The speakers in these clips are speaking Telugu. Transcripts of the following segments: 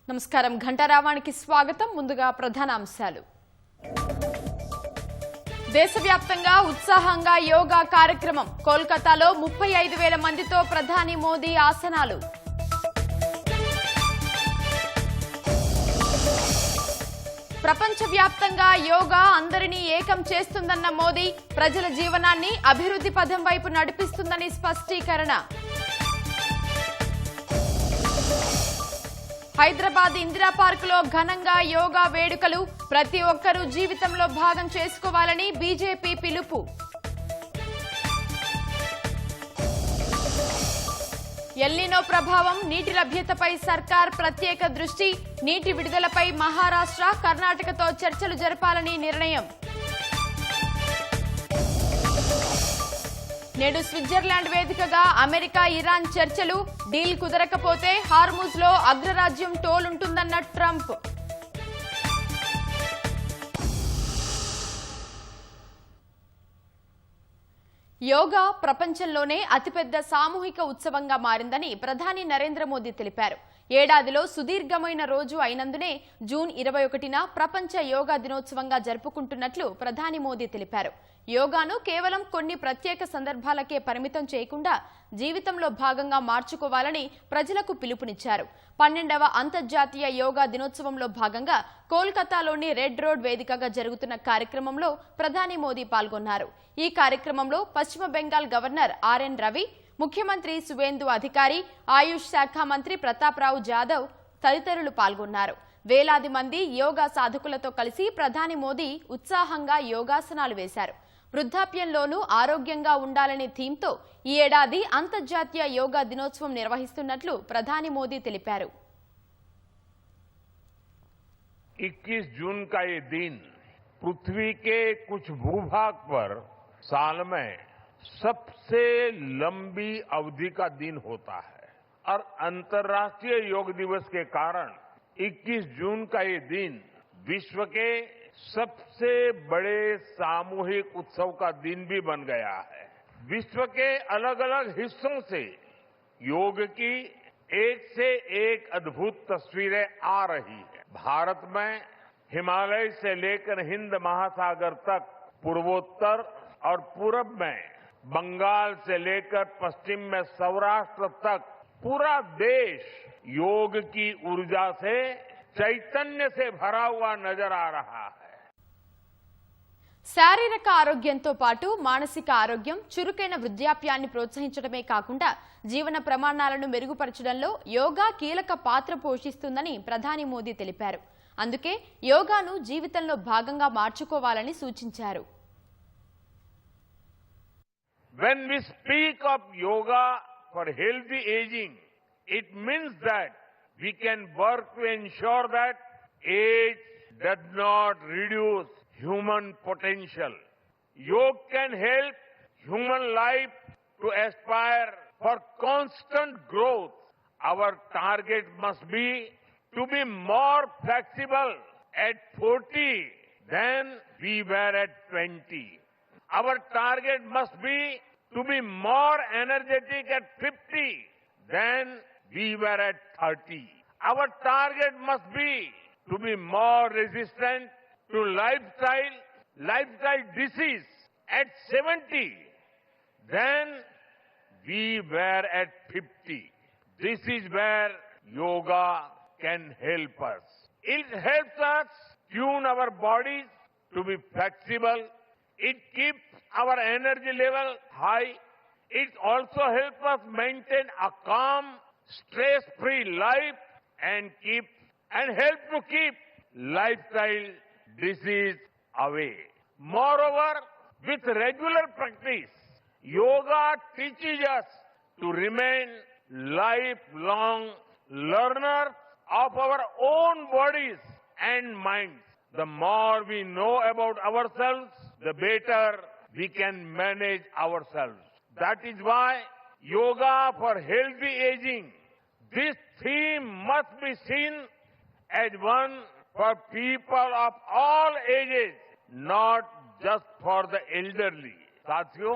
నమస్కారం ఘంటారావానికి స్వాగతం. ముందుగా ప్రధాన అంశాలు. దేశవ్యాప్తంగా ఉత్సాహంగా యోగా కార్యక్రమం. కోల్కతాలో 35,000 మందితో ప్రధాని మోదీ ఆసనాలు. ప్రపంచవ్యాప్తంగా యోగా అందరినీ ఏకం చేస్తుందన్న మోదీ, ప్రజల జీవనాన్ని అభివృద్ధి పథం వైపు నడిపిస్తుందని స్పష్టీకరణ. హైదరాబాద్ ఇందిరా పార్కులో ఘనంగా యోగా వేడుకలు. ప్రతి ఒక్కరూ జీవితంలో భాగం చేసుకోవాలని బీజేపీ పిలుపు. ఎల్నినో ప్రభావం, నీటి లభ్యతపై సర్కార్ ప్రత్యేక దృష్టి. నీటి విడుదలపై మహారాష్ట్ర, కర్ణాటకతో చర్చలు జరపాలని నిర్ణయం. నేడు స్విట్జర్లాండ్ వేదికగా అమెరికా ఇరాన్ చర్చలు. డీల్ కుదరకపోతే హార్ముజ్ లో అగ్రరాజ్యం టోలుంటుందన్న ట్రంప్. యోగా ప్రపంచంలోనే అతిపెద్ద సామూహిక ఉత్సవంగా మారిందని ప్రధాని నరేంద్ర మోదీ తెలిపారు. ఏడాదిలో సుదీర్ఘమైన రోజు అయినందునే జూన్ 21న ప్రపంచ యోగా దినోత్సవంగా జరుపుకుంటున్నట్లు ప్రధాని మోదీ తెలిపారు. యోగాను కేవలం కొన్ని ప్రత్యేక సందర్భాలకే పరిమితం చేయకుండా జీవితంలో భాగంగా మార్చుకోవాలని ప్రజలకు పిలుపునిచ్చారు. 12వ అంతర్జాతీయ యోగా దినోత్సవంలో భాగంగా కోల్కతాలోని రెడ్ రోడ్ వేదికగా జరుగుతున్న కార్యక్రమంలో ప్రధాని మోదీ పాల్గొన్నారు. ఈ కార్యక్రమంలో పశ్చిమ బెంగాల్ గవర్నర్ ఆర్ఎన్ రవి, ముఖ్యమంత్రి సువేందు అధికారి, ఆయుష్ శాఖ మంత్రి ప్రతాప్రావు జాదవ్ తదితరులు పాల్గొన్నారు. వేలాది మంది యోగా సాధకులతో కలిసి ప్రధాని మోదీ ఉత్సాహంగా యోగాసనాలు వేశారు. వృద్ధాప్యంలోనూ ఆరోగ్యంగా ఉండాలనే థీమ్తో ఈ ఏడాది అంతర్జాతీయ యోగా దినోత్సవం నిర్వహిస్తున్నట్లు ప్రధాని మోదీ తెలిపారు. 21 जून का ये दिन पृथ्वी के कुछ भूभाग पर साल में सबसे लंबी अवधि का दिन होता है और अंतर्राष्ट्रीय योग दिवस के कारण 21 जून का ये दिन विश्व के सबसे बड़े सामूहिक उत्सव का दिन भी बन गया है। विश्व के अलग अलग हिस्सों से योग की एक से एक अद्भुत तस्वीरें आ रही हैं। भारत में हिमालय से लेकर हिंद महासागर तक, पूर्वोत्तर और पूरब में बंगाल से लेकर पश्चिम में सौराष्ट्र तक पूरा देश योग की ऊर्जा से, चैतन्य से भरा हुआ नजर आ रहा है. శారీరక ఆరోగ్యంతో పాటు మానసిక ఆరోగ్యం, చురుకైన వృద్ధాప్యాన్ని ప్రోత్సహించడమే కాకుండా జీవన ప్రమాణాలను మెరుగుపరచడంలో యోగా కీలక పాత్ర పోషిస్తుందని ప్రధాని మోదీ తెలిపారు. అందుకే యోగాను జీవితంలో భాగంగా మార్చుకోవాలని సూచించారు. When we speak of yoga for healthy aging, it means that we can work to ensure that age does not reduce human potential. Yoga can help human life to aspire for constant growth. Our target must be to be more flexible at 40 than we were at 20. Our target must be to be more energetic at 50 than we were at 30. Our target must be to be more resistant to lifestyle disease at 70 than we were at 50. This is where yoga can help us. It helps us tune our bodies to be flexible. It keeps our energy level high. It also helps us maintain a calm, stress-free life and help to keep lifestyle disease away. Moreover, with regular practice, yoga teaches us to remain lifelong learners of our own bodies and minds. The more we know about ourselves, the better we can manage ourselves. That is why yoga for healthy aging, this theme must be seen as one for people of all ages, not just for the elderly. साथियों,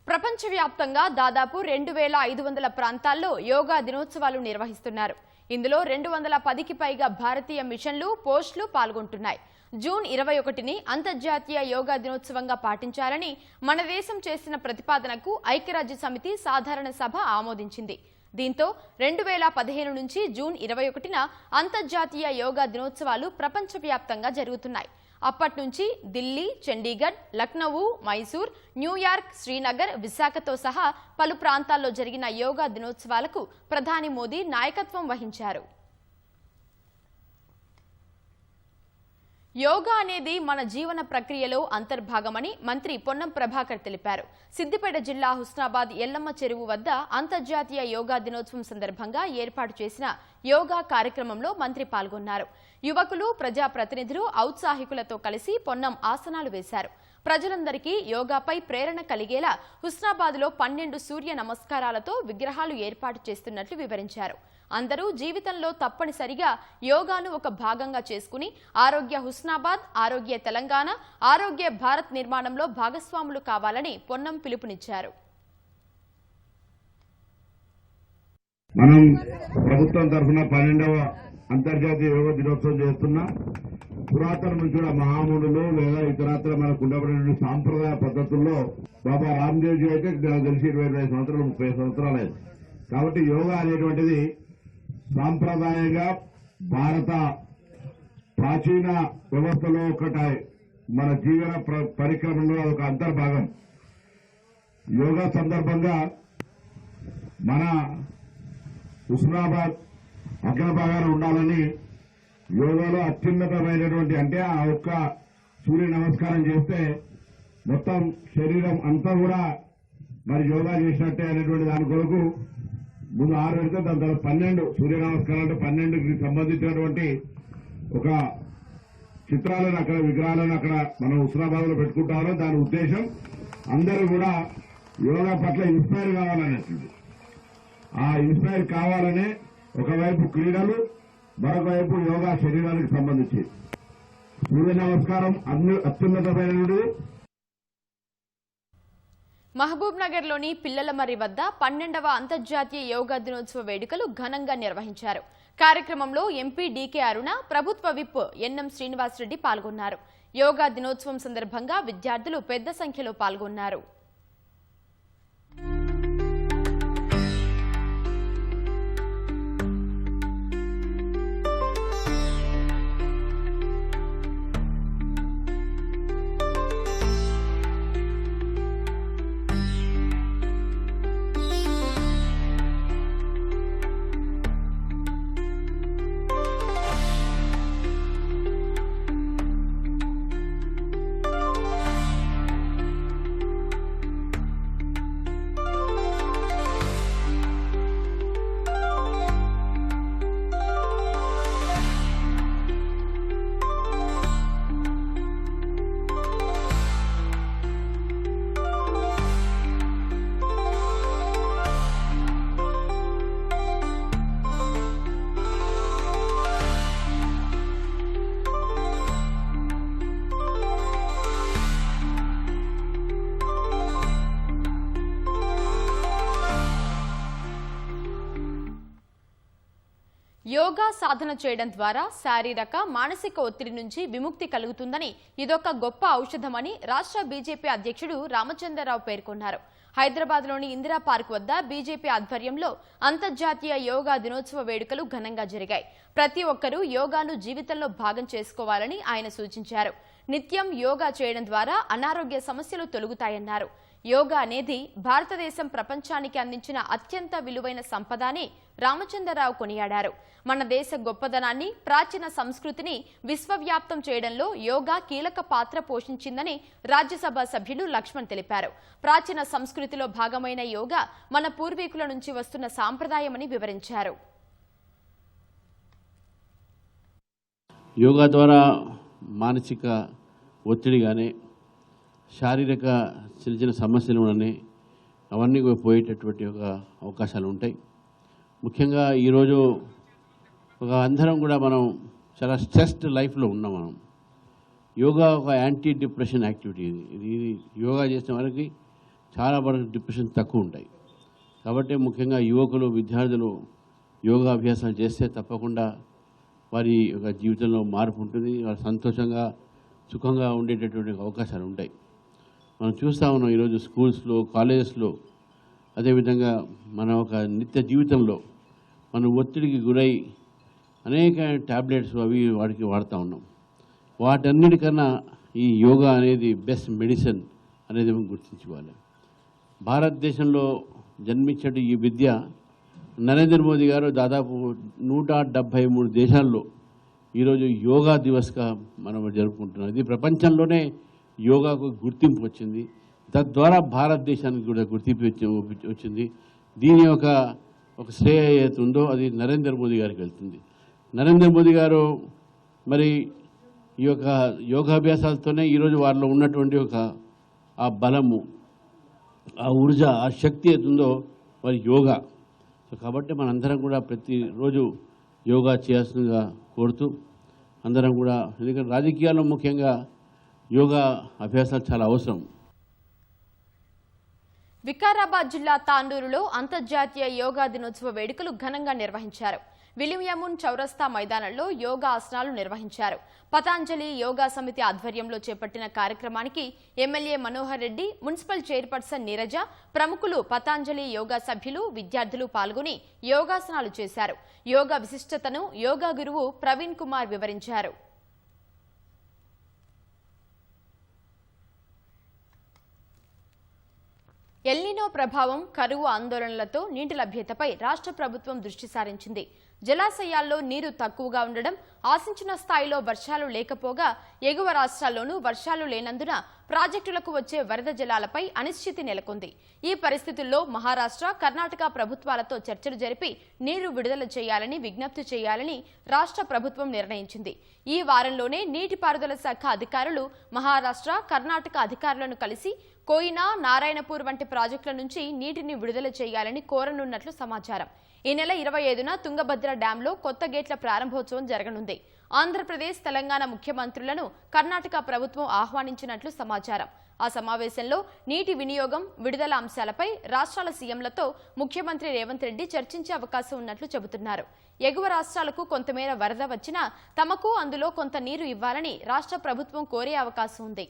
ప్రపంచవ్యాప్తంగా దాదాపు 2500 ప్రాంతాల్లో యోగా దినోత్సవాలు నిర్వహిస్తున్నారు. ఇందులో 210కి పైగా భారతీయ మిషన్లు, పోస్టులు పాల్గొంటున్నాయి. జూన్ 21ని అంతర్జాతీయ యోగా దినోత్సవంగా పాటించాలని మన దేశం చేసిన ప్రతిపాదనకు ఐక్యరాజ్య సమితి సాధారణ సభ ఆమోదించింది. దీంతో 2015 నుంచి జూన్ 21న అంతర్జాతీయ యోగా దినోత్సవాలు ప్రపంచవ్యాప్తంగా జరుగుతున్నాయి. అప్పటి నుంచి ఢిల్లీ, చండీగఢ్, లక్నవూ, మైసూర్, న్యూయార్క్, శ్రీనగర్, విశాఖతో సహా పలు ప్రాంతాల్లో జరిగిన యోగా దినోత్సవాలకు ప్రధాని మోదీ నాయకత్వం వహించారు. యోగా అనేది మన జీవన ప్రక్రియలో అంతర్భాగమని మంత్రి పొన్నం ప్రభాకర్ తెలిపారు. సిద్దిపేట జిల్లా హుస్నాబాద్ ఎల్లమ్మ చెరువు వద్ద అంతర్జాతీయ యోగా దినోత్సవం సందర్భంగా ఏర్పాటు చేసిన యోగా కార్యక్రమంలో మంత్రి పాల్గొన్నారు. యువకులు, ప్రజాప్రతినిధులు, ఔత్సాహికులతో కలిసి పొన్నం ఆసనాలు వేశారు. ప్రజలందరికీ యోగాపై ప్రేరణ కలిగేలా హుస్నాబాద్లో 12 సూర్య నమస్కారాలతో విగ్రహాలు ఏర్పాటు చేస్తున్నట్లు వివరించారు. అందరూ జీవితంలో తప్పనిసరిగా యోగాను ఒక భాగంగా చేసుకుని ఆరోగ్య హుస్నాబాద్, ఆరోగ్య తెలంగాణ, ఆరోగ్య భారత్ నిర్మాణంలో భాగస్వాములు కావాలని పొన్నం పిలుపునిచ్చారు. మనం ప్రభుత్వం తరఫున 12వ అంతర్జాతీయ యోగా దినోత్సవం చేస్తున్నా. పురాతన నుంచి కూడా మహామునులు లేదా ఇతరత్ర మనకు ఉండబడిన సాంప్రదాయ పద్ధతుల్లో బాబా రామ్దేవ్ జీ అయితే నాకు తెలిసి 25 సంవత్సరాలు 30 సంవత్సరాలు అయింది. కాబట్టి యోగా అనేటువంటిది సాంప్రదాయంగా భారత ప్రాచీన వ్యవస్థలో ఒకటి మన జీవన పరిక్రమలో ఒక అంతర్భాగం. యోగా సందర్భంగా మన హుస్నాబాద్ అగ్రభాగాన ఉండాలని యోగాలో అత్యున్నతమైనటువంటి అంటే ఆ ఒక్క సూర్య నమస్కారం చేస్తే మొత్తం శరీరం అంతా కూడా మరి యోగా చేసినట్టే అనేటువంటి దాని కొరకు ముందు 6 పెడితే దాని తర్వాత 12 సూర్య నమస్కారాలు అంటే 12కి సంబంధించినటువంటి ఒక చిత్రాలను అక్కడ విగ్రహాలను అక్కడ మనం హుస్నాబాద్ లో పెట్టుకుంటామో దాని ఉద్దేశం అందరూ కూడా యోగా పట్ల ఇన్స్పైర్ కావాలనేది. ఆ ఇన్స్పైర్ కావాలనే ఒకవైపు క్రీడలు, మరొక వైపు యోగా శరీరానికి సంబంధించి సూర్య నమస్కారం అత్యున్నతమైనది. మహబూబ్ నగర్ లోని పిల్లలమర్రి వద్ద 12వ అంతర్జాతీయ యోగా దినోత్సవ వేడుకలు ఘనంగా నిర్వహించారు. కార్యక్రమంలో ఎంపీ డీకే అరుణ, ప్రభుత్వ విప్ ఎన్ఎం శ్రీనివాసరెడ్డి పాల్గొన్నారు. యోగా దినోత్సవం సందర్భంగా విద్యార్థులు పెద్ద సంఖ్యలో పాల్గొన్నారు. యోగా సాధన చేయడం ద్వారా శారీరక, మానసిక ఒత్తిడి నుంచి విముక్తి కలుగుతుందని, ఇదొక గొప్ప ఔషధమని రాష్ట్ర బీజేపీ అధ్యక్షుడు రామచంద్రరావు పేర్కొన్నారు. హైదరాబాద్లోని ఇందిరా పార్క్ వద్ద బీజేపీ ఆధ్వర్యంలో అంతర్జాతీయ యోగా దినోత్సవ వేడుకలు ఘనంగా జరిగాయి. ప్రతి ఒక్కరూ యోగాను జీవితంలో భాగం చేసుకోవాలని ఆయన సూచించారు. నిత్యం యోగా చేయడం ద్వారా అనారోగ్య సమస్యలు తొలగుతాయన్నారు. యోగా అనేది భారతదేశం ప్రపంచానికి అందించిన అత్యంత విలువైన సంపద అని రామచంద్రరావు కొనియాడారు. మన దేశ గొప్పదనాన్ని, ప్రాచీన సంస్కృతిని విశ్వవ్యాప్తం చేయడంలో యోగా కీలక పాత్ర పోషించిందని రాజ్యసభ సభ్యులు లక్ష్మణ్ తెలిపారు. ప్రాచీన సంస్కృతిలో భాగమైన యోగా మన పూర్వీకుల నుంచి వస్తున్న సాంప్రదాయమని వివరించారు. యోగా ద్వారా మానసిక ఒత్తిడి కానీ, శారీరక చిన్న చిన్న సమస్యలు కానీ అవన్నీ పోయేటటువంటి ఒక అవకాశాలు ఉంటాయి. ముఖ్యంగా ఈరోజు ఒక అందరం కూడా మనం చాలా స్ట్రెస్డ్ లైఫ్లో ఉన్నాం. మనం యోగా ఒక యాంటీ డిప్రెషన్ యాక్టివిటీ. ఇది యోగా చేసిన వారికి చాలా వరకు డిప్రెషన్ తక్కువ ఉంటాయి. కాబట్టి ముఖ్యంగా యువకులు విద్యార్థులు యోగా అభ్యాసాలు చేస్తే తప్పకుండా వారి యొక్క జీవితంలో మార్పు ఉంటుంది. వారు సంతోషంగా సుఖంగా ఉండేటటువంటి అవకాశాలు ఉంటాయి. మనం చూస్తూ ఉన్నాం ఈరోజు స్కూల్స్లో, కాలేజెస్లో, అదేవిధంగా మన ఒక నిత్య జీవితంలో మనం ఒత్తిడికి గురై అనేక ట్యాబ్లెట్స్ అవి వాటికి వాడుతూ ఉన్నాం. వాటన్నిటికన్నా ఈ యోగా అనేది బెస్ట్ మెడిసిన్ అనేది మనం గుర్తించుకోవాలి. భారతదేశంలో జన్మించే ఈ విద్య నరేంద్ర మోదీ గారు దాదాపు 173 దేశాల్లో ఈరోజు యోగా దివస్గా మనం జరుపుకుంటున్నాం. ఇది ప్రపంచంలోనే యోగాకు గుర్తింపు వచ్చింది. తద్వారా భారతదేశానికి కూడా గుర్తింపు వచ్చింది. దీని ఒక శ్రేయ ఏదైతే ఉందో అది నరేంద్ర మోదీ గారికి వెళ్తుంది. నరేంద్ర మోదీ గారు మరి ఈ యొక్క యోగాభ్యాసాలతోనే ఈరోజు వారిలో ఉన్నటువంటి ఆ బలము, ఆ ఊర్జ, ఆ శక్తి అవుతుందో వారి యోగా. సో కాబట్టి మనందరం కూడా ప్రతిరోజు యోగా చేయాల్సిందిగా కోరుతూ అందరం కూడా, ఎందుకంటే రాజకీయాల్లో ముఖ్యంగా యోగా అభ్యాసాలు చాలా అవసరం. వికారాబాద్ జిల్లా తాండూరులో అంతర్జాతీయ యోగా దినోత్సవ వేడుకలు ఘనంగా నిర్వహించారు. విలియమున్ చౌరస్తా మైదానంలో యోగా ఆసనాలు నిర్వహించారు. పతాంజలి యోగా సమితి ఆధ్వర్యంలో చేపట్టిన కార్యక్రమానికి MLA Manohar Reddy, municipal chairperson Neeraja, ప్రముఖులు, పతాంజలి యోగా సభ్యులు, విద్యార్థులు పాల్గొని యోగాసనాలు చేశారు. యోగా విశిష్టతను యోగా గురువు ప్రవీణ్ కుమార్ వివరించారు. ఎల్నినో ప్రభావం, కరువు ఆందోళనలతో నీటి లభ్యతపై రాష్ట్ర ప్రభుత్వం దృష్టి సారించింది. జలాశయాల్లో నీరు తక్కువగా ఉండడం, ఆశించిన స్థాయిలో వర్షాలు లేకపోగా ఎగువ రాష్ట్రాల్లోనూ వర్షాలు లేనందున ప్రాజెక్టులకు వచ్చే వరద జలాలపై అనిశ్చితి నెలకొంది. ఈ పరిస్థితుల్లో మహారాష్ట్ర, కర్ణాటక ప్రభుత్వాలతో చర్చలు జరిపి నీరు విడుదల చేయాలని విజ్ఞప్తి చేయాలని రాష్ట్ర ప్రభుత్వం నిర్ణయించింది. ఈ వారంలోనే నీటిపారుదల శాఖ అధికారులు మహారాష్ట్ర, కర్ణాటక అధికారులను కలిసి కోయినా, నారాయణపూర్ వంటి ప్రాజెక్టుల నుంచి నీటిని విడుదల చేయాలని కోరనున్నట్లు సమాచారం. ఈ నెల 25న తుంగభద్ర డ్యాంలో కొత్త గేట్ల ప్రారంభోత్సవం జరగనుంది. ఆంధ్రప్రదేశ్, తెలంగాణ ముఖ్యమంత్రులను కర్ణాటక ప్రభుత్వం ఆహ్వానించినట్లు సమాచారం. ఆ సమావేశంలో నీటి వినియోగం, విడుదల అంశాలపై రాష్ట్రాల సీఎంలతో ముఖ్యమంత్రి రేవంత్ రెడ్డి చర్చించే అవకాశం ఉన్నట్లు చెబుతున్నారు. ఎగువ రాష్ట్రాలకు కొంతమేర వరద వచ్చినా తమకు అందులో కొంత నీరు ఇవ్వాలని రాష్ట్ర ప్రభుత్వం కోరే అవకాశం ఉంది.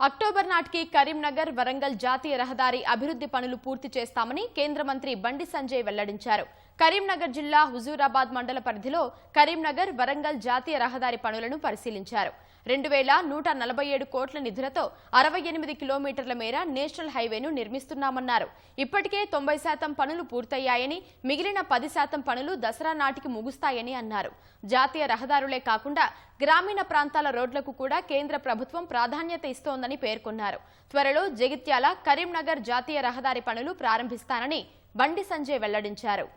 అక్టోబర్ నాటికి కరీంనగర్, వరంగల్ జాతీయ రహదారి అభివృద్ధి పనులు పూర్తి చేస్తామని కేంద్ర మంత్రి బండి సంజయ్ వెల్లడించారు. కరీంనగర్ జిల్లా హుజూరాబాద్ మండల పరిధిలో కరీంనగర్, వరంగల్ జాతీయ రహదారి పనులను పరిశీలించారు. 2147 కోట్ల నిధులతో 68 కిలోమీటర్ల మేర నేషనల్ హైవేను నిర్మిస్తున్నామన్నారు. ఇప్పటికే 90% పనులు పూర్తయ్యాయని, మిగిలిన 10% పనులు దసరా నాటికి ముగుస్తాయని అన్నారు. జాతీయ రహదారులే కాకుండా గ్రామీణ ప్రాంతాల రోడ్లకు కూడా కేంద్ర ప్రభుత్వం ప్రాధాన్యత ఇస్తోందని పేర్కొన్నారు. త్వరలో జగిత్యాల, కరీంనగర్ జాతీయ రహదారి పనులు ప్రారంభిస్తానని బండి సంజయ్ వెల్లడించారు.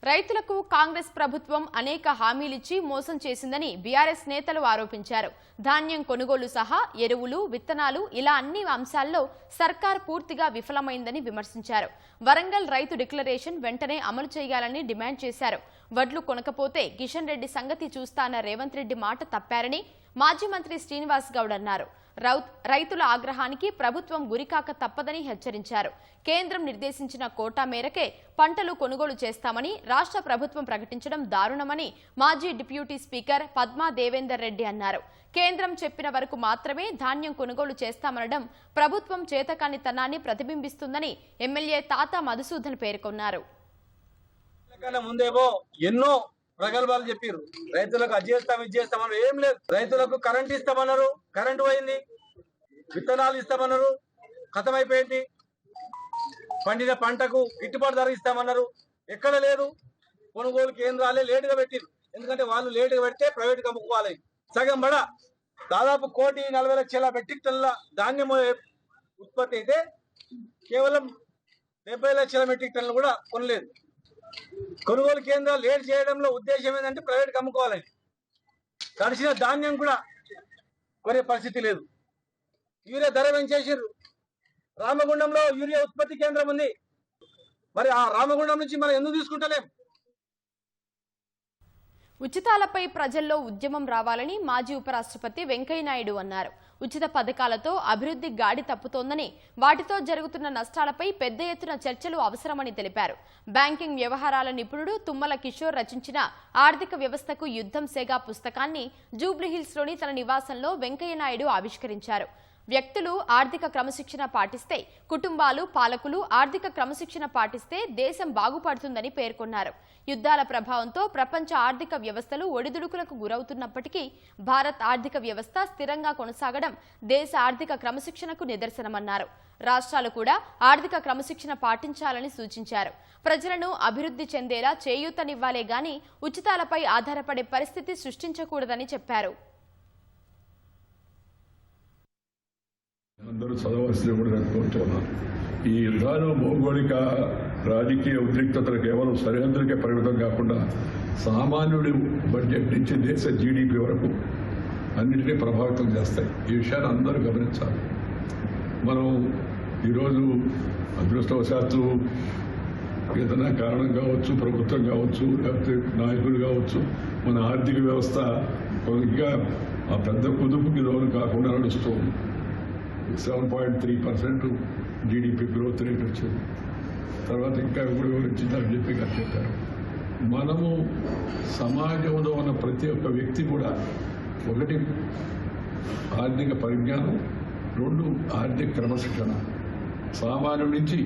రైతులకు కాంగ్రెస్ ప్రభుత్వం అనేక హామీలిచ్చి మోసం చేసిందని బీఆర్ఎస్ నేతలు ఆరోపించారు. ధాన్యం కొనుగోలు సహా ఎరువులు, విత్తనాలు ఇలా అన్ని అంశాల్లో సర్కార్ పూర్తిగా విఫలమైందని విమర్శించారు. వరంగల్ రైతు డిక్లరేషన్ వెంటనే అమలు చేయాలని డిమాండ్ చేశారు. వడ్లు కొనకపోతే కిషన్ రెడ్డి సంగతి చూస్తా అన్న రేవంత్ రెడ్డి మాట తప్పారని మాజీ మంత్రి శ్రీనివాస్ గౌడ్ అన్నారు. రైతుల ఆగ్రహానికి ప్రభుత్వం గురికాక తప్పదని హెచ్చరించారు. కేంద్రం నిర్దేశించిన కోటా మేరకే పంటలు కొనుగోలు చేస్తామని రాష్ట్ర ప్రభుత్వం ప్రకటించడం దారుణమని మాజీ డిప్యూటీ స్పీకర్ పద్మా దేవేందర్ రెడ్డి అన్నారు. కేంద్రం చెప్పిన వరకు మాత్రమే ధాన్యం కొనుగోలు చేస్తామనడం ప్రభుత్వం చేతకానితనాన్ని ప్రతిబింబిస్తుందని ఎమ్మెల్యే తాతా మధుసూదన్ పేర్కొన్నారు. ఎన్నో ప్రగల్భాలు చెప్పారు. రైతులకు అది చేస్తాం, ఇది చేస్తామన్నారు. ఏం లేదు. రైతులకు కరెంట్ ఇస్తామన్నారు, కరెంటు పోయింది. విత్తనాలు ఇస్తామన్నారు, ఖతమైపోయింది. పండిన పంటకు గిట్టుబాటు ధర ఇస్తామన్నారు, ఎక్కడ లేదు. కొనుగోలు కేంద్రాలే లేటుగా పెట్టిరు. ఎందుకంటే వాళ్ళు లేటుగా పెడితే ప్రైవేట్గా అమ్ముకోవాలి. సగం బడ దాదాపు 1,40,00,000 మెట్రిక్ టన్నుల ధాన్యం ఉత్పత్తి అయితే కేవలం 70 లక్షల మెట్రిక్ టన్నులు కూడా కొనలేదు. కొనుగోలు కేంద్రాలు లేట్ చేయడంలో ఉద్దేశం ఏంటంటే ప్రైవేట్కి అమ్ముకోవాలని. తడిసిన ధాన్యం కూడా కొనే పరిస్థితి లేదు. యూరియా ధర పెంచేసారు. రామగుండంలో యూరియా ఉత్పత్తి కేంద్రం ఉంది. మరి ఆ రామగుండం నుంచి మనం ఎందుకు తీసుకుంటలేం? ఉచితాలపై ప్రజల్లో ఉద్యమం రావాలని మాజీ ఉపరాష్ట్రపతి వెంకయ్యనాయుడు అన్నారు. ఉచిత పథకాలతో అభివృద్ధి గాడి తప్పుతోందని, వాటితో జరుగుతున్న నష్టాలపై పెద్ద ఎత్తున చర్చలు అవసరమని తెలిపారు. బ్యాంకింగ్ వ్యవహారాల నిపుణుడు తుమ్మల కిషోర్ రచించిన ఆర్థిక వ్యవస్థకు యుద్ధం సేగా పుస్తకాన్ని జూబ్లీహిల్స్లోని తన నివాసంలో వెంకయ్యనాయుడు ఆవిష్కరించారు. వ్యక్తులు ఆర్థిక క్రమశిక్షణ పాటిస్తే, కుటుంబాలు, పాలకులు ఆర్థిక క్రమశిక్షణ పాటిస్తే దేశం బాగుపడుతుందని పేర్కొన్నారు. యుద్ధాల ప్రభావంతో ప్రపంచ ఆర్థిక వ్యవస్థలు ఒడిదుడుకులకు గురవుతున్నప్పటికీ భారత్ ఆర్థిక వ్యవస్థ స్థిరంగా కొనసాగడం దేశ ఆర్థిక క్రమశిక్షణకు నిదర్శనమన్నారు. రాష్ట్రాలు కూడా ఆర్థిక క్రమశిక్షణ పాటించాలని సూచించారు. ప్రజలను అభివృద్ధి చెందేలా చేయూతనివ్వాలే గాని ఉచితాలపై ఆధారపడే పరిస్థితి సృష్టించకూడదని చెప్పారు. అందరూ చదవలసింది కూడా నేను కోరుతున్నాను. ఈ యుద్ధాలు భౌగోళిక రాజకీయ ఉద్రిక్తతలు కేవలం సరిహద్దులకే పరిమితం కాకుండా సామాన్యుడి బడ్జెట్ నుంచి దేశ జీడిపి వరకు అన్నింటినీ ప్రభావితం చేస్తాయి. ఈ విషయాన్ని అందరూ గమనించాలి. మనం ఈరోజు అదృష్టవశాత్తు ఏదైనా కారణం కావచ్చు, ప్రభుత్వం కావచ్చు, లేకపోతే నాయకులు కావచ్చు, మన ఆర్థిక వ్యవస్థ ఇంకా ఆ పెద్ద కుదుపుకి లోను కాకుండా నడుస్తుంది. 7.3% జీడిపి గ్రోత్ రేట్ వచ్చింది. తర్వాత ఇంకా ఇప్పుడు వివరించిందని చెప్పి చెప్పారు. మనము సమాజంలో ఉన్న ప్రతి ఒక్క వ్యక్తి కూడా ఒకటి ఆర్థిక పరిజ్ఞానం, రెండు ఆర్థిక క్రమశిక్షణ, సామాన్యుడి నుంచి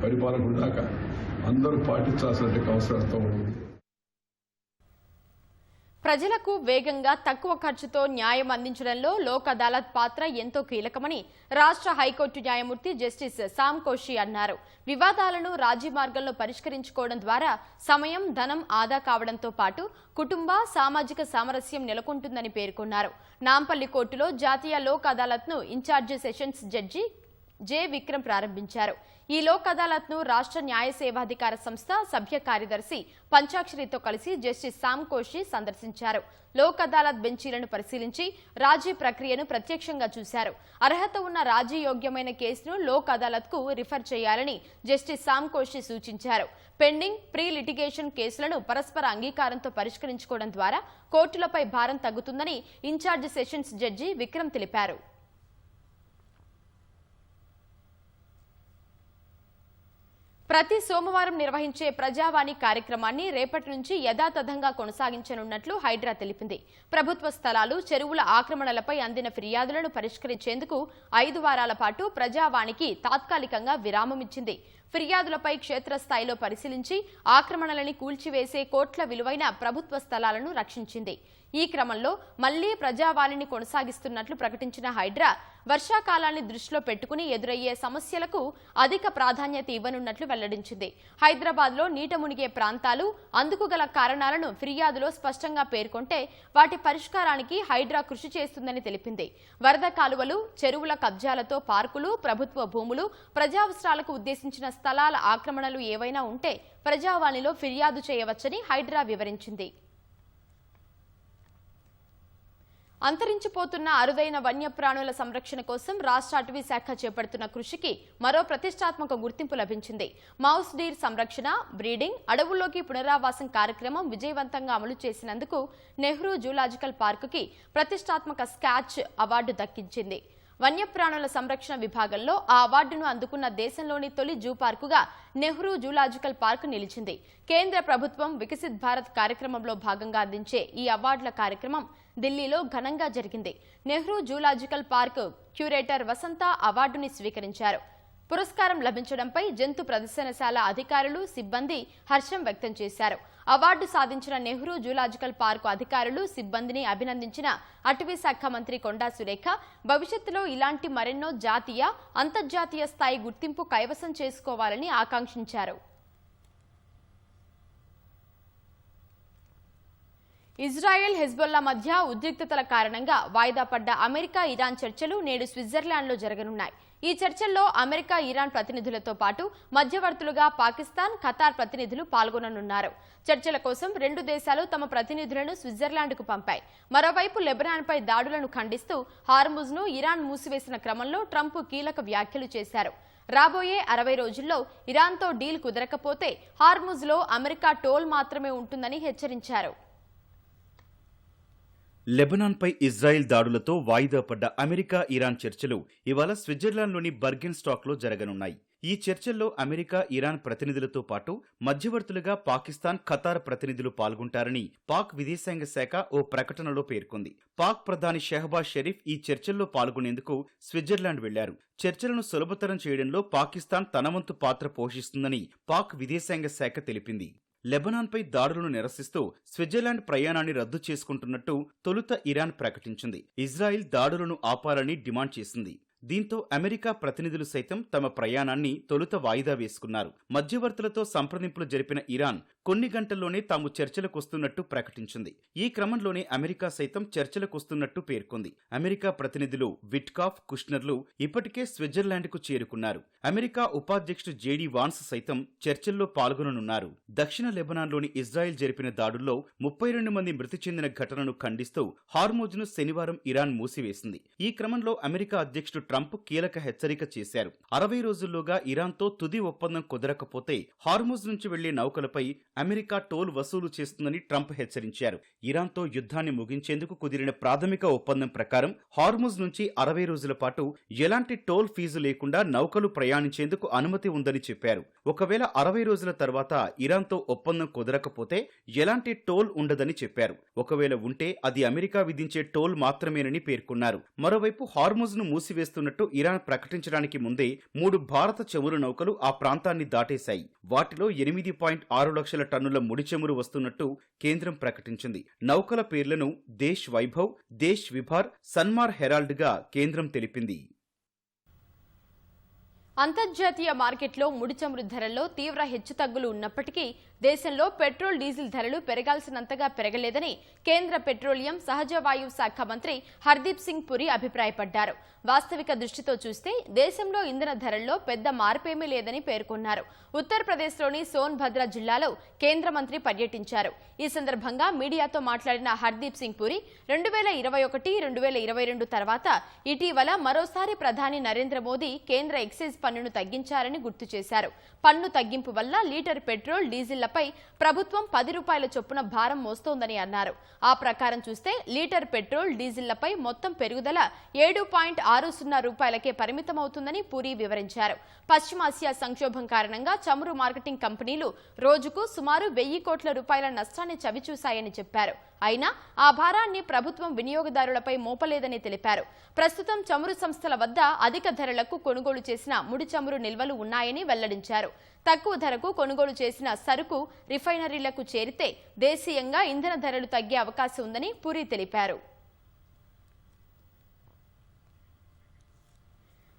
పరిపాలకుడి దాకా అందరూ పాటించాల్సిన అవసరంతో ఉంది. ప్రజలకు వేగంగా తక్కువ ఖర్చుతో న్యాయం అందించడంలో లోక్ అదాలత్ పాత్ర ఎంతో కీలకమని రాష్ట్ర హైకోర్టు న్యాయమూర్తి జస్టిస్ సామ్ కోషి అన్నారు. వివాదాలను రాజీ మార్గంలో పరిష్కరించుకోవడం ద్వారా సమయం, ధనం ఆదా కావడంతో పాటు కుటుంబ, సామాజిక సామరస్యం నెలకొంటుందని పేర్కొన్నారు. నాంపల్లి కోర్టులో జాతీయ లోక్ అదాలత్ను in-charge sessions judge J Vikram ప్రారంభించారు. ఈ లోక్ అదాలత్ను రాష్ట్ర న్యాయ సేవాధికార సంస్థ సభ్య కార్యదర్శి పంచాక్షరితో కలిసి జస్టిస్ సామ్ కోషి సందర్శించారు. లోక్ అదాలత్ బెంచీలను పరిశీలించి రాజీ ప్రక్రియను ప్రత్యక్షంగా చూశారు. అర్హత ఉన్న రాజీ యోగ్యమైన కేసును లోక్ అదాలత్కు రిఫర్ చేయాలని జస్టిస్ సామ్ కోషి సూచించారు. పెండింగ్, ప్రీ లిటిగేషన్ కేసులను పరస్పర అంగీకారంతో పరిష్కరించుకోవడం ద్వారా కోర్టులపై భారం తగ్గుతుందని ఇన్ఛార్జి సెషన్స్ జడ్జి విక్రమ్ తెలిపారు. ప్రతి సోమవారం నిర్వహించే ప్రజావాణి కార్యక్రమాన్ని రేపటి నుంచి యథాతథంగా కొనసాగించనున్నట్లు హైడ్రా తెలిపింది. ప్రభుత్వ స్థలాలు, చెరువుల ఆక్రమణలపై అందిన ఫిర్యాదులను పరిష్కరించేందుకు 5 వారాల పాటు ప్రజావాణికి తాత్కాలికంగా విరామం ఇచ్చింది. ఫిర్యాదులపై క్షేత్రస్థాయిలో పరిశీలించి ఆక్రమణలని కూల్చివేసే కోట్ల విలువైన ప్రభుత్వ స్థలాలను రక్షించింది. ఈ క్రమంలో మళ్లీ ప్రజావాణిని కొనసాగిస్తున్నట్లు ప్రకటించిన హైడ్రా వర్షాకాలాన్ని దృష్టిలో పెట్టుకుని ఎదురయ్యే సమస్యలకు అధిక ప్రాధాన్యత ఇవ్వనున్నట్లు వెల్లడించింది. హైదరాబాద్లో నీట మునిగే ప్రాంతాలు, అందుకు గల కారణాలను ఫిర్యాదులో స్పష్టంగా పేర్కొంటే వాటి పరిష్కారానికి హైడ్రా కృషి చేస్తుందని తెలిపింది. వరద కాలువలు, చెరువుల కబ్జాలతో పార్కులు, ప్రభుత్వ భూములు, ప్రజావసరాలకు ఉద్దేశించిన స్థలాల ఆక్రమణలు ఏవైనా ఉంటే ప్రజావాణిలో ఫిర్యాదు చేయవచ్చని హైడ్రా వివరించింది. అంతరించిపోతున్న అరుదైన వన్యప్రాణుల సంరక్షణ కోసం రాష్ట్ర అటవీ శాఖ చేపడుతున్న కృషికి మరో ప్రతిష్టాత్మక గుర్తింపు లభించింది. మౌస్ డీర్ సంరక్షణ, బ్రీడింగ్, అడవుల్లోకి పునరావాసం కార్యక్రమం విజయవంతంగా అమలు చేసినందుకు నెహ్రూ జూలాజికల్ పార్కుకి ప్రతిష్టాత్మక స్కాచ్ అవార్డు దక్కించింది. వన్యప్రాణుల సంరక్షణ విభాగంలో ఆ అవార్డును అందుకున్న దేశంలోని తొలి జూ పార్కుగా నెహ్రూ జూలాజికల్ పార్క్ నిలిచింది. కేంద్ర ప్రభుత్వం వికసిత్ భారత్ కార్యక్రమంలో భాగంగా అందించే ఈ అవార్డుల కార్యక్రమం ఢిల్లీలో ఘనంగా జరిగింది. నెహ్రూ జూలాజికల్ పార్క్ క్యూరేటర్ వసంత అవార్డుని స్వీకరించారు. పురస్కారం లభించడంపై జంతు ప్రదర్శనశాల అధికారులు, సిబ్బంది హర్షం వ్యక్తం చేశారు. అవార్డు సాధించిన నెహ్రూ జూలాజికల్ పార్కు అధికారులు, సిబ్బందిని అభినందించిన అటవీ శాఖ మంత్రి కొండా సురేఖ భవిష్యత్తులో ఇలాంటి మరెన్నో జాతీయ, అంతర్జాతీయ స్థాయి గుర్తింపు కైవసం చేసుకోవాలని ఆకాంక్షించారు. ఇజ్రాయెల్, హెజ్బొల్లా మధ్య ఉద్రిక్తతల కారణంగా వాయిదా పడ్డ అమెరికా, ఇరాన్ చర్చలు నేడు స్విట్జర్లాండ్లో జరగనున్నాయి. ఈ చర్చల్లో అమెరికా, ఇరాన్ ప్రతినిధులతో పాటు మధ్యవర్తులుగా పాకిస్తాన్, ఖతార్ ప్రతినిధులు పాల్గొననున్నారు. చర్చల కోసం 2 దేశాలు తమ ప్రతినిధులను స్విట్జర్లాండ్కు పంపాయి. మరోవైపు లెబనాన్పై దాడులను ఖండిస్తూ హార్ముజ్ను ఇరాన్ మూసివేసిన క్రమంలో ట్రంప్ కీలక వ్యాఖ్యలు చేశారు. రాబోయే 60 రోజుల్లో ఇరాన్తో డీల్ కుదరకపోతే హార్ముజ్లో అమెరికా టోల్ మాత్రమే ఉంటుందని హెచ్చరించారు. లెబనాన్పై ఇజ్రాయెల్ దాడులతో వాయిదా పడ్డ అమెరికా ఇరాన్ చర్చలు ఇవాళ స్విట్జర్లాండ్లోని బర్గెన్ స్టాక్లో జరగనున్నాయి. ఈ చర్చల్లో అమెరికా ఇరాన్ ప్రతినిధులతో పాటు మధ్యవర్తులుగా పాకిస్తాన్, ఖతార్ ప్రతినిధులు పాల్గొంటారని పాక్ విదేశాంగ శాఖ ఓ ప్రకటనలో పేర్కొంది. పాక్ ప్రధాని షెహబాజ్ షరీఫ్ ఈ చర్చల్లో పాల్గొనేందుకు స్విట్జర్లాండ్ వెళ్లారు. చర్చలను సులభతరం చేయడంలో పాకిస్తాన్ తన వంతు పాత్ర పోషిస్తుందని పాక్ విదేశాంగ శాఖ తెలిపింది. లెబనాన్పై దాడులను నిరసిస్తూ స్విట్జర్లాండ్ ప్రయాణాన్ని రద్దు చేసుకుంటున్నట్టు తొలుత ఇరాన్ ప్రకటించింది. ఇజ్రాయిల్ దాడులను ఆపాలని డిమాండ్ చేసింది. దీంతో అమెరికా ప్రతినిధులు సైతం తమ ప్రయాణాన్ని తొలుత వాయిదా వేసుకున్నారు. మధ్యవర్తులతో సంప్రదింపులు జరిపిన ఇరాన్ కొన్ని గంటల్లోనే తాము చర్చలకొస్తున్నట్టు ప్రకటించింది. ఈ క్రమంలోనే అమెరికా సైతం చర్చలకొస్తున్నట్టు పేర్కొంది. అమెరికా ప్రతినిధులు విట్కాఫ్, కుష్నర్లు ఇప్పటికే స్విట్జర్లాండ్కు చేరుకున్నారు. అమెరికా ఉపాధ్యక్షుడు జేడీ వాన్స్ సైతం చర్చల్లో పాల్గొననున్నారు. దక్షిణ లెబనాన్లోని ఇజ్రాయెల్ జరిపిన దాడుల్లో 32 మంది మృతి చెందిన ఘటనను ఖండిస్తూ హార్మోజ్ను శనివారం ఇరాన్ మూసివేసింది. ఈ క్రమంలో అమెరికా అధ్యక్షుడు ట్రంప్ కీలక హెచ్చరిక చేశారు. 60 రోజుల్లోగా ఇరాన్తో తుది ఒప్పందం కుదరకపోతే హార్మోజ్ నుంచి వెళ్లే నౌకలపై అమెరికా టోల్ వసూలు చేస్తుందని ట్రంప్ హెచ్చరించారు. ఇరాన్తో యుద్ధాన్ని ముగించేందుకు కుదిరిన ప్రాథమిక ఒప్పందం ప్రకారం హార్మోజ్ నుంచి 60 రోజుల పాటు ఎలాంటి టోల్ ఫీజు లేకుండా నౌకలు ప్రయాణించేందుకు అనుమతి ఉందని చెప్పారు. ఒకవేళ 60 రోజుల తర్వాత ఇరాన్తో ఒప్పందం కుదరకపోతే ఎలాంటి టోల్ ఉండదని చెప్పారు. ఒకవేళ ఉంటే అది అమెరికా విధించే టోల్ మాత్రమేనని పేర్కొన్నారు. మరోవైపు హార్మోజ్ను మూసివేస్తున్నట్టు ఇరాన్ ప్రకటించడానికి ముందే 3 భారత చమురు నౌకలు ఆ ప్రాంతాన్ని దాటేశాయి. వాటిలో 8.6 లక్షల టన్నుల ముడి చమురు వస్తున్నట్టు కేంద్రం ప్రకటించింది. నౌకల పేర్లను దేశ్ వైభవ్, దేశ్ విభార్, సన్మార్ హెరాల్డ్ గా కేంద్రం తెలిపింది. అంతర్జాతీయ మార్కెట్లో ముడి చమురు ధరల్లో తీవ్ర హెచ్చుతగ్గులు ఉన్నప్పటికీ దేశంలో పెట్రోల్, డీజిల్ ధరలు పెరగాల్సినంతగా పెరగలేదని కేంద్ర పెట్రోలియం, సహజ వాయువు శాఖ మంత్రి హర్దీప్ సింగ్ పురి అభిప్రాయపడ్డారు. వాస్తవిక దృష్టితో చూస్తే దేశంలో ఇంధన ధరల్లో పెద్ద మార్పేమీ లేదని పేర్కొన్నారు. ఉత్తరప్రదేశ్లోని సోన్భద్ర జిల్లాలో కేంద్ర మంత్రి పర్యటించారు. ఈ సందర్భంగా మీడియాతో మాట్లాడిన హర్దీప్ సింగ్ పురి 2021-2022 తర్వాత ఇటీవల మరోసారి ప్రధాని నరేంద్ర మోదీ కేంద్ర ఎక్సైజ్ పన్నును తగ్గించారని గుర్తు చేశారు. పన్ను తగ్గింపు వల్ల లీటర్ పెట్రోల్, డీజిళ్లపై ప్రభుత్వం 10 రూపాయల చొప్పున భారం మోస్తోందని అన్నారు. ఆ ప్రకారం చూస్తే లీటర్ పెట్రోల్, డీజిళ్లపై మొత్తం పెరుగుదల 7.60 రూపాయలకే పరిమితమవుతుందని పూరి వివరించారు. పశ్చిమాసియా సంక్షోభం కారణంగా చమురు మార్కెటింగ్ కంపెనీలు రోజుకు సుమారు 1000 కోట్ల రూపాయల నష్టాన్ని చవిచూశాయని చెప్పారు. అయినా ఆ భారాన్ని ప్రభుత్వం వినియోగదారులపై మోపలేదని తెలిపారు. ప్రస్తుతం చమురు సంస్థల వద్ద అధిక ధరలకు కొనుగోలు చేసిన ముడి చమురు నిల్వలు ఉన్నాయని వెల్లడించారు. తక్కువ ధరకు కొనుగోలు చేసిన సరుకు రిఫైనరీలకు చేరితే దేశీయంగా ఇంధన ధరలు తగ్గే అవకాశం ఉందని పూరి తెలిపారు.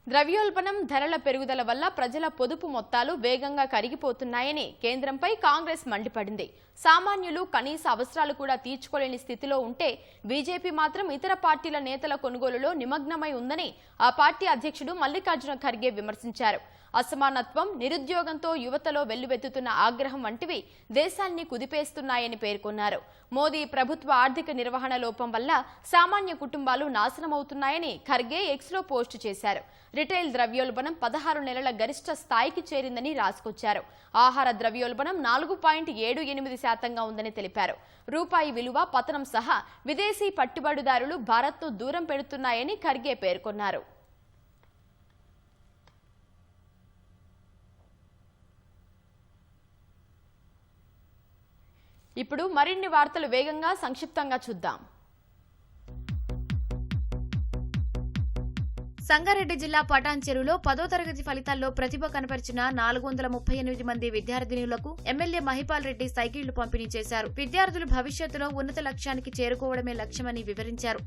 ద్రవ్యోల్బణం, ధరల పెరుగుదల వల్ల ప్రజల పొదుపు మొత్తాలు వేగంగా కరిగిపోతున్నాయని కేంద్రంపై కాంగ్రెస్ మండిపడింది. సామాన్యులు కనీస అవసరాలు కూడా తీర్చుకోలేని స్థితిలో ఉంటే బీజేపీ మాత్రం ఇతర పార్టీల నేతల కొనుగోలులో నిమగ్నమై ఉందని ఆ పార్టీ అధ్యక్షుడు మల్లికార్జున ఖర్గే విమర్శించారు. అసమానత్వం, నిరుద్యోగంతో యువతలో వెల్లువెత్తుతున్న ఆగ్రహం వంటివి దేశాన్ని కుదిపేస్తున్నాయని పేర్కొన్నారు. మోదీ ప్రభుత్వ ఆర్థిక నిర్వహణ లోపం వల్ల సామాన్య కుటుంబాలు నాశనమవుతున్నాయని ఖర్గే ఎక్స్లో పోస్టు చేశారు. రిటైల్ ద్రవ్యోల్బణం 16 నెలల గరిష్ట స్థాయికి చేరిందని రాసుకొచ్చారు. ఆహార ద్రవ్యోల్బణం 4.78% ఉందని తెలిపారు. రూపాయి విలువ పతనం సహా విదేశీ పట్టుబడిదారులు భారత్ను దూరం పెడుతున్నాయని ఖర్గే పేర్కొన్నారు. ఇప్పుడు మరిన్ని వార్తలు వేగంగా సంక్షిప్తంగా చూద్దాం. సంగారెడ్డి జిల్లా పటాన్ చెరువులో 10వ తరగతి ఫలితాల్లో ప్రతిభ కనపరిచిన 438 మంది విద్యార్థినులకు ఎమ్మెల్యే మహిపాల్ రెడ్డి సైకిళ్లు పంపిణీ చేశారు. విద్యార్థులు భవిష్యత్తులో ఉన్నత లక్ష్యానికి చేరుకోవడమే లక్ష్యమని వివరించారు.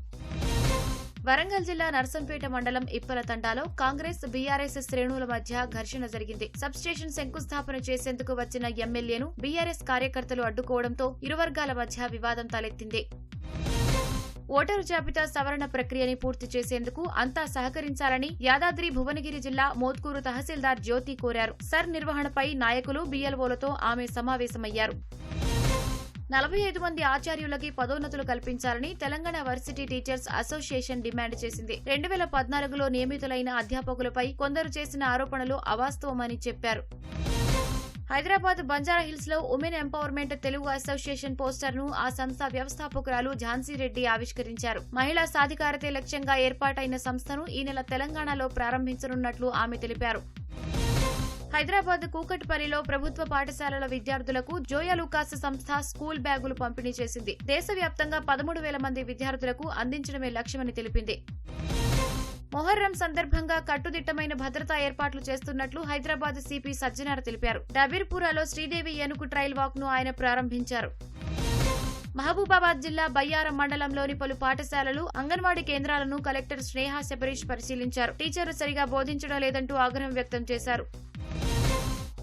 వరంగల్ జిల్లా నర్సంపేట మండలం ఇప్పల తండాలో కాంగ్రెస్, బీఆర్ఎస్ శ్రేణుల మధ్య ఘర్షణ జరిగింది. సబ్స్టేషన్ శంకుస్థాపన చేసేందుకు వచ్చిన ఎమ్మెల్యేను బీఆర్ఎస్ కార్యకర్తలు అడ్డుకోవడంతో ఇరు వర్గాల మధ్య వివాదం తలెత్తింది. ఓటరు జాబితా సవరణ ప్రక్రియని పూర్తి చేసేందుకు అంతా సహకరించాలని యాదాద్రి భువనగిరి జిల్లా మోత్కూరు తహసీల్దార్ జ్యోతి కోరారు. సర్ నిర్వహణపై నాయకులు, బీఎల్ఓలతో ఆమె సమావేశమయ్యారు. 45 మంది ఆచార్యులకి పదోన్నతులు కల్పించాలని Telangana varsity teachers association demand చేసింది. 2014లో నియమితులైన అధ్యాపకులపై కొందరు చేసిన ఆరోపణలు అవాస్తవమని చెప్పారు. హైదరాబాద్ బంజారా హిల్స్ లో women empowerment Telugu association poster ను ఆ సంస్థ వ్యవస్థాపకురాలు ఝాన్సీ రెడ్డి ఆవిష్కరించారు. మహిళా సాధికారతే లక్ష్యంగా ఏర్పాటైన సంస్థను ఈ నెల తెలంగాణలో ప్రారంభించనున్నట్లు ఆమె తెలిపారు. హైదరాబాద్ కూకట్పల్లిలో ప్రభుత్వ పాఠశాలల విద్యార్థులకు జోయా లూకాస్ సంస్థ స్కూల్ బ్యాగులు పంపిణీ చేసింది. దేశవ్యాప్తంగా 13,000 మంది విద్యార్థులకు అందించడమే లక్ష్యమని తెలిపింది. మొహర్రం సందర్భంగా కట్టుదిట్టమైన భద్రతా ఏర్పాట్లు చేస్తున్నట్లు హైదరాబాద్ సిపి సజ్జనార్ తెలిపారు. డబీర్పురాలో శ్రీదేవి ఏనుగు ట్రైల్ వాక్ ను ఆయన ప్రారంభించారు. మహబూబాబాద్ జిల్లా బయ్యారం మండలంలోని పలు పాఠశాలలు, అంగన్వాడీ కేంద్రాలను కలెక్టర్ స్నేహ శబరీష్ పరిశీలించారు. టీచర్లు సరిగా బోధించడం లేదంటూ ఆగ్రహం వ్యక్తం చేశారు.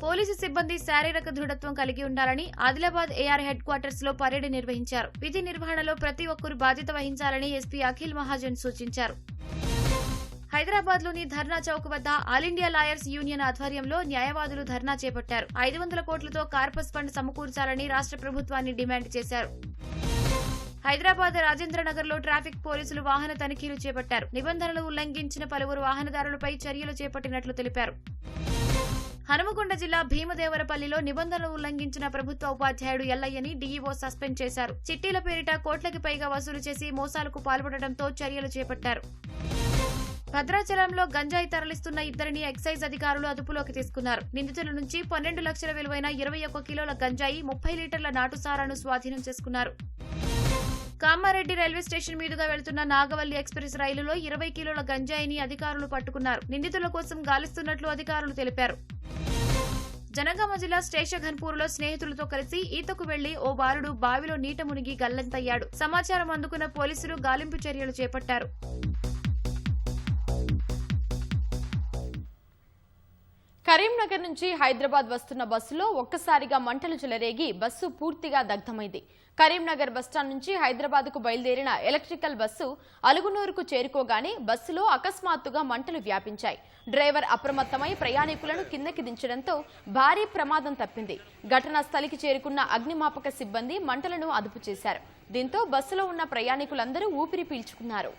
పోలీసు సిబ్బంది శారీరక దృఢత్వం కలిగి ఉండాలని ఆదిలాబాద్ ఏఆర్ హెడ్ క్వార్టర్స్ లో పరేడ్ నిర్వహించారు. విధి నిర్వహణలో ప్రతి ఒక్కరూ బాధ్యత వహించాలని ఎస్పీ అఖిల్ మహాజన్ సూచించారు. హైదరాబాద్ లోని ధర్నా చౌక్ వద్ద ఆల్ ఇండియా లాయర్స్ యూనియన్ ఆధ్వర్యంలో న్యాయవాదులు ధర్నా చేపట్టారు. 500 కోట్లతో కార్పస్ ఫండ్ సమకూర్చాలని రాష్ట్ర ప్రభుత్వాన్ని డిమాండ్ చేశారు. హైదరాబాద్ రాజేంద్రనగర్ లో ట్రాఫిక్ పోలీసులు వాహన తనిఖీలు చేపట్టారు. నిబంధనలు ఉల్లంఘించిన పలువురు వాహనదారులపై చర్యలు చేపట్టినట్లు తెలిపారు. హనుమకొండ జిల్లా భీమదేవరపల్లిలో నిబంధనలు ఉల్లంఘించిన ప్రభుత్వ ఉపాధ్యాయుడు ఎల్లయ్యని డీఈఓ సస్పెండ్ చేశారు. చిట్టీల పేరిట కోట్లకి పైగా వసూలు చేసి మోసాలకు పాల్పడటంతో చర్యలు చేపట్టారు. భద్రాచలంలో గంజాయి తరలిస్తున్న ఇద్దరిని ఎక్సైజ్ అధికారులు అదుపులోకి తీసుకున్నారు. నిందితుల నుంచి 12 లక్షల విలువైన 21 కిలోల గంజాయి, 30 లీటర్ల నాటుసారాను స్వాధీనం చేసుకున్నారు. కామారెడ్డి రైల్వే స్టేషన్ మీదుగా వెళ్తున్న నాగవల్లి ఎక్స్ప్రెస్ రైలులో 20 కిలోల గంజాయిని అధికారులు పట్టుకున్నారు. నిందితుల కోసం గాలిస్తున్నట్లు అధికారులు తెలిపారు. జనగామ జిల్లా స్టేషన్ఘన్పూర్లో స్నేహితులతో కలిసి ఈతకు వెళ్లి ఓ బాలుడు బావిలో నీట మునిగి గల్లంతయ్యాడు. సమాచారం అందుకున్న పోలీసులు గాలింపు చర్యలు చేపట్టారు. కరీంనగర్ నుంచి హైదరాబాద్ వస్తున్న బస్సులో ఒక్కసారిగా మంటలు చెలరేగి బస్సు పూర్తిగా దగ్ధమైంది. కరీంనగర్ బస్టాండ్ నుంచి హైదరాబాద్కు బయలుదేరిన ఎలక్ట్రికల్ బస్సు అలుగునూరుకు చేరుకోగానే బస్సులో అకస్మాత్తుగా మంటలు వ్యాపించాయి. డ్రైవర్ అప్రమత్తమై ప్రయాణికులను కిందకి దించడంతో భారీ ప్రమాదం తప్పింది. ఘటనా స్థలికి చేరుకున్న అగ్నిమాపక సిబ్బంది మంటలను అదుపు చేశారు. దీంతో బస్సులో ఉన్న ప్రయాణికులందరూ ఊపిరి పీల్చుకున్నారు.